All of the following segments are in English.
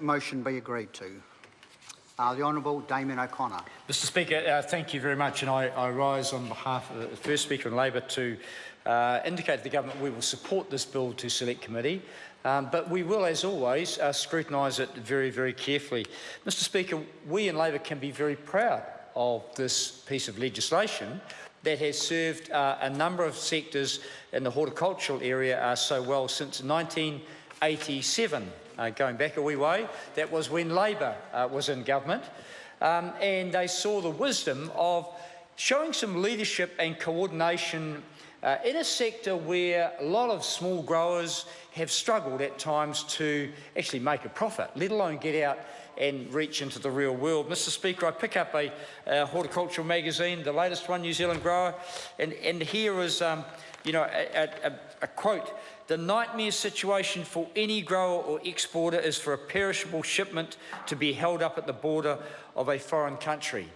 motion be agreed to? The Honourable Damien O'Connor. Mr Speaker, thank you very much, and I rise on behalf of the First Speaker in Labor to indicate to the Government we will support this bill to Select Committee, but we will, as always, scrutinise it very, very carefully. Mr Speaker, we in Labor can be very proud of this piece of legislation that has served a number of sectors in the horticultural area so well since 1987. Going back a wee way, that was when Labor was in government, and they saw the wisdom of showing some leadership and coordination in a sector where a lot of small growers have struggled at times to actually make a profit, let alone get out and reach into the real world. Mr Speaker, I pick up a horticultural magazine, the latest one, New Zealand Grower, and here is a quote: "The nightmare situation for any grower or exporter is for a perishable shipment to be held up at the border of a foreign country."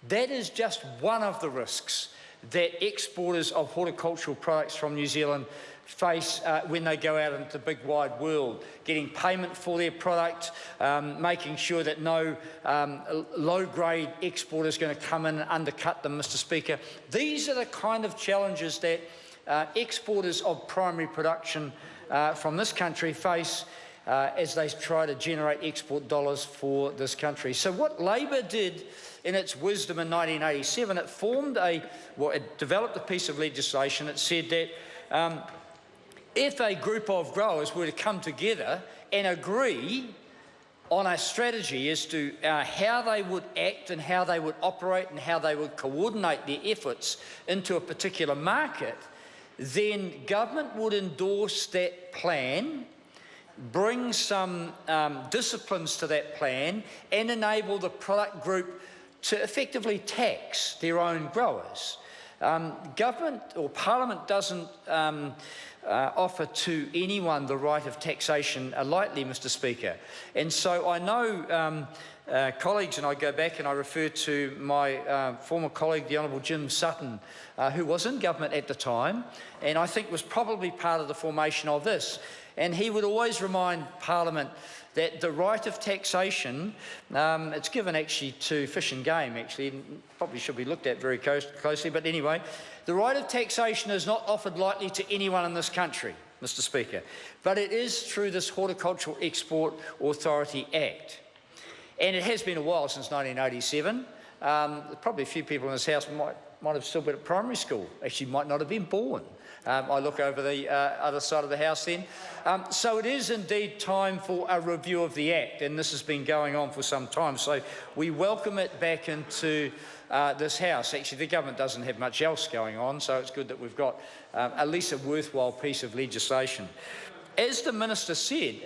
That is just one of the risks that exporters of horticultural products from New Zealand face when they go out into the big wide world, getting payment for their product, making sure that no low-grade exporter is going to come in and undercut them, Mr Speaker. These are the kind of challenges that exporters of primary production from this country face as they try to generate export dollars for this country. So what Labor did in its wisdom in 1987, it developed a piece of legislation. It said that if a group of growers were to come together and agree on a strategy as to how they would act and how they would operate and how they would coordinate their efforts into a particular market, then government would endorse that plan, bring some disciplines to that plan, and enable the product group to effectively tax their own growers. Government or Parliament doesn't offer to anyone the right of taxation lightly, Mr Speaker. And so I know colleagues, and I go back and I refer to my former colleague, the Honourable Jim Sutton, who was in government at the time, and I think was probably part of the formation of this. And he would always remind Parliament that the right of taxation, it's given actually to Fish and Game, actually, and probably should be looked at very closely, but anyway, the right of taxation is not offered lightly to anyone in this country, Mr Speaker, but it is through this Horticultural Export Authority Act. And it has been a while since 1987. Probably a few people in this House might have still been at primary school, actually might not have been born. I look over the other side of the House then. So it is indeed time for a review of the Act, and this has been going on for some time. So we welcome it back into this House. Actually, the government doesn't have much else going on, so it's good that we've got at least a worthwhile piece of legislation. As the Minister said,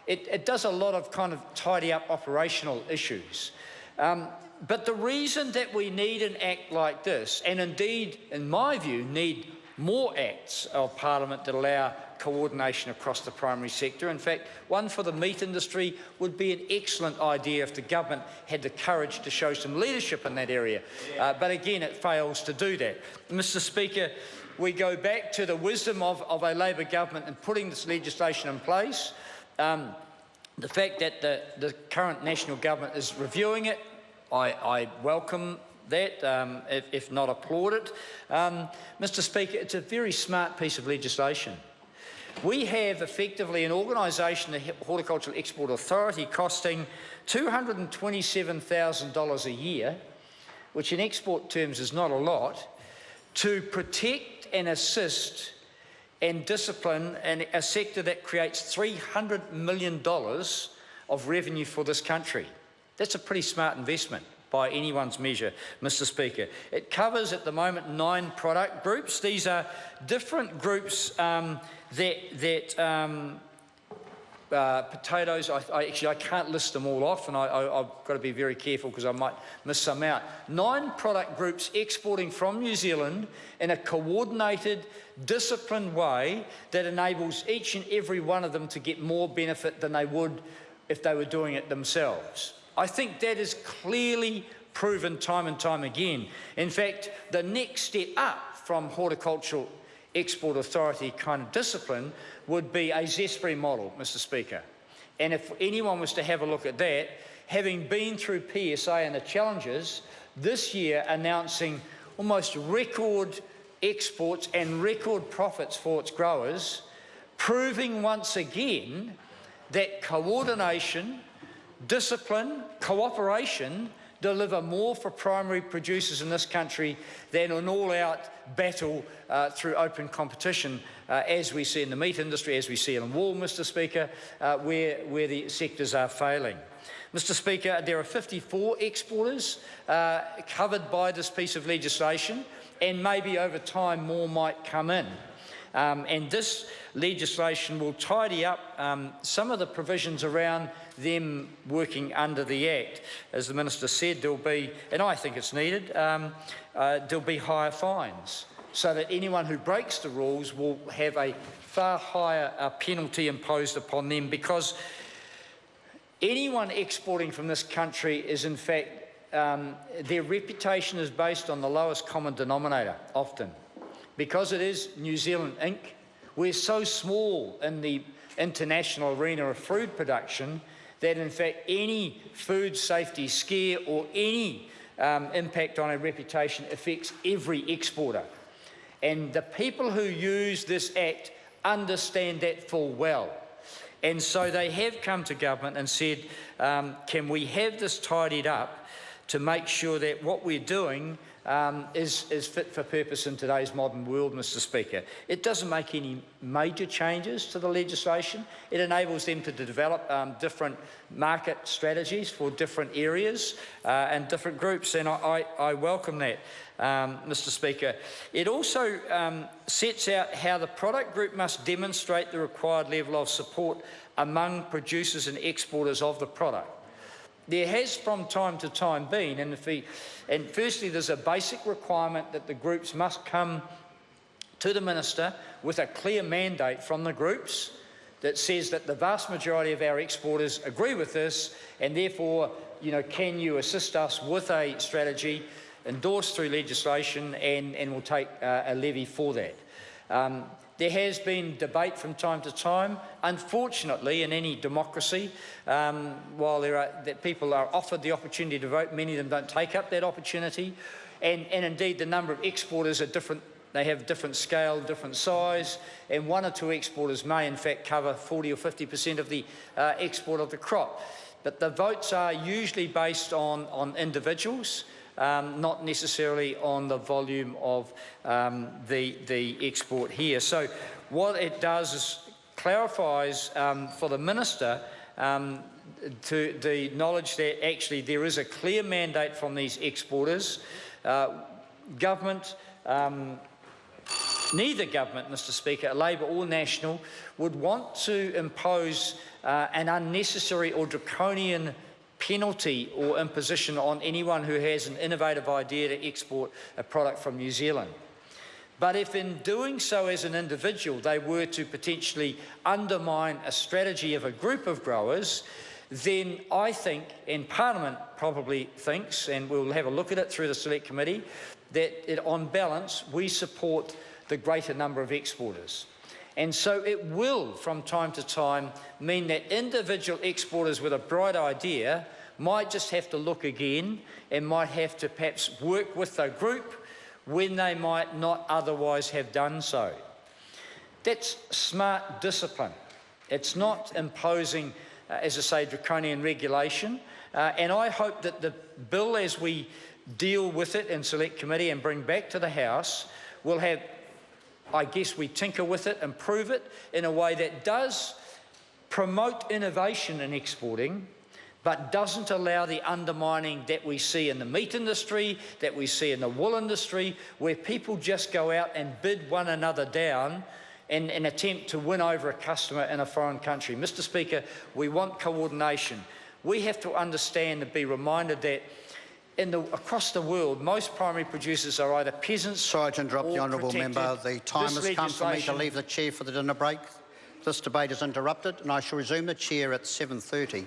it does a lot of kind of tidy up operational issues. But the reason that we need an Act like this, and indeed, in my view, need more acts of Parliament that allow coordination across the primary sector. In fact, one for the meat industry would be an excellent idea if the government had the courage to show some leadership in that area. But again, it fails to do that. Mr Speaker, we go back to the wisdom of a Labor government in putting this legislation in place. The fact that the current national government is reviewing it, I welcome that, if not applaud it. Mr Speaker, it's a very smart piece of legislation. We have effectively an organisation, the Horticultural Export Authority, costing $227,000 a year, which in export terms is not a lot, to protect and assist and discipline in a sector that creates $300 million of revenue for this country. That's a pretty smart investment by anyone's measure, Mr Speaker. It covers at the moment 9 product groups. These are different groups potatoes, I can't list them all off, and I've got to be very careful because I might miss some out. 9 product groups exporting from New Zealand in a coordinated, disciplined way that enables each and every one of them to get more benefit than they would if they were doing it themselves. I think that is clearly proven time and time again. In fact, the next step up from Horticultural Export Authority kind of discipline would be a zestberry model, Mr Speaker. And if anyone was to have a look at that, having been through PSA and the challenges, this year announcing almost record exports and record profits for its growers, proving once again that coordination, discipline, cooperation deliver more for primary producers in this country than an all-out battle through open competition, as we see in the meat industry, as we see in wool, Mr. Speaker, where the sectors are failing. Mr. Speaker, there are 54 exporters covered by this piece of legislation, and maybe over time more might come in. And this legislation will tidy up some of the provisions around them working under the Act. As the Minister said, there'll be, and I think it's needed, there'll be higher fines, so that anyone who breaks the rules will have a far higher penalty imposed upon them, because anyone exporting from this country is, in fact, their reputation is based on the lowest common denominator, often. Because it is New Zealand Inc., we're so small in the international arena of food production that, in fact, any food safety scare or any impact on our reputation affects every exporter. And the people who use this Act understand that full well. And so they have come to government and said, can we have this tidied up to make sure that what we're doing is fit for purpose in today's modern world, Mr. Speaker. It doesn't make any major changes to the legislation. It enables them to develop different market strategies for different areas and different groups, and I welcome that, Mr. Speaker. It also sets out how the product group must demonstrate the required level of support among producers and exporters of the product. There has from time to time been, and firstly there's a basic requirement that the groups must come to the Minister with a clear mandate from the groups that says that the vast majority of our exporters agree with this, and therefore, can you assist us with a strategy endorsed through legislation, and we'll take a levy for that. There has been debate from time to time. Unfortunately, in any democracy, while that people are offered the opportunity to vote, many of them don't take up that opportunity. And indeed, the number of exporters are different. They have different scale, different size, and one or two exporters may in fact cover 40 or 50% of the export of the crop. But the votes are usually based on individuals, not necessarily on the volume of the export here. So what it does is clarifies for the Minister to the knowledge that actually there is a clear mandate from these exporters. Government, neither government, Mr. Speaker, Labor or National, would want to impose an unnecessary or draconian penalty or imposition on anyone who has an innovative idea to export a product from New Zealand. But if in doing so as an individual they were to potentially undermine a strategy of a group of growers, then I think, and Parliament probably thinks, and we'll have a look at it through the Select Committee, that on balance we support the greater number of exporters. And so it will, from time to time, mean that individual exporters with a bright idea might just have to look again and might have to perhaps work with the group when they might not otherwise have done so. That's smart discipline. It's not imposing, as I say, draconian regulation. And I hope that the bill, as we deal with it in Select Committee and bring back to the House, will have, I guess we tinker with it, improve it in a way that does promote innovation in exporting, but doesn't allow the undermining that we see in the meat industry, that we see in the wool industry, where people just go out and bid one another down in an attempt to win over a customer in a foreign country. Mr. Speaker, we want coordination. We have to understand and be reminded that across the world, most primary producers are either peasants. Sorry to interrupt the honourable member. The time This has come for me to leave the chair for the dinner break. This debate is interrupted, and I shall resume the chair at 7:30.